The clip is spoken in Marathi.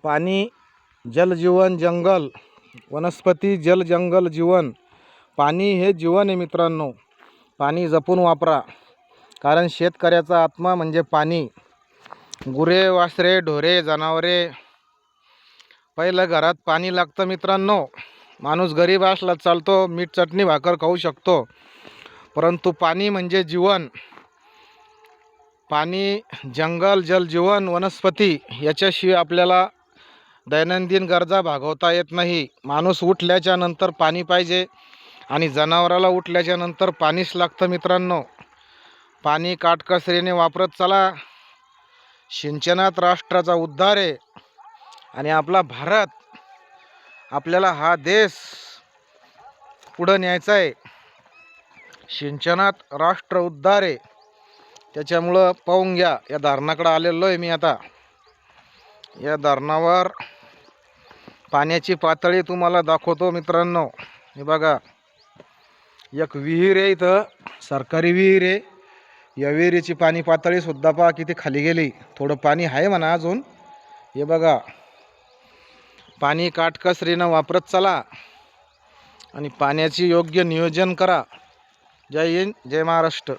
पाणी, जल, जीवन, जंगल, वनस्पती, जल, जंगल, जीवन. पाणी हे जीवन आहे मित्रांनो. पाणी जपून वापरा, कारण शेतकऱ्याचा आत्मा म्हणजे पाणी. गुरे, वासरे, ढोरे, जनावरे, पहिलं घरात पाणी लागतं मित्रांनो. माणूस गरीब असला चालतो, मीठ चटणी भाकर खाऊ शकतो, परंतु पाणी म्हणजे जीवन. पाणी, जंगल, जल, जीवन, वनस्पती याच्याशिवाय आपल्याला दैनंदिन गरजा भागवता येत नाही. माणूस उठल्याच्या नंतर पाणी पाहिजे आणि जनावराला उठल्याच्या नंतर पाणीच लागतं मित्रांनो. पाणी काटकसरीने वापरत चला. सिंचनात राष्ट्राचा उद्धार आहे आणि आपला भारत, आपल्याला हा देश पुढं न्यायचा आहे. सिंचनात राष्ट्र उद्धार आहे. त्याच्यामुळं पाहून घ्या. या धरणाकडे आलेलो आहे मी आता. या धरणावर पाण्याची पातळी तुम्हाला दाखवतो मित्रांनो. हे बघा, एक विहीर आहे इथं, सरकारी विहीर आहे. या विहिरीची पाणी पातळी सुद्धा पहा किती खाली गेली. थोडं पाणी आहे म्हणा अजून. हे बघा, पाणी काटकसरीनं वापरत चला आणि पाण्याची योग्य नियोजन करा. जय हिंद, जय महाराष्ट्र.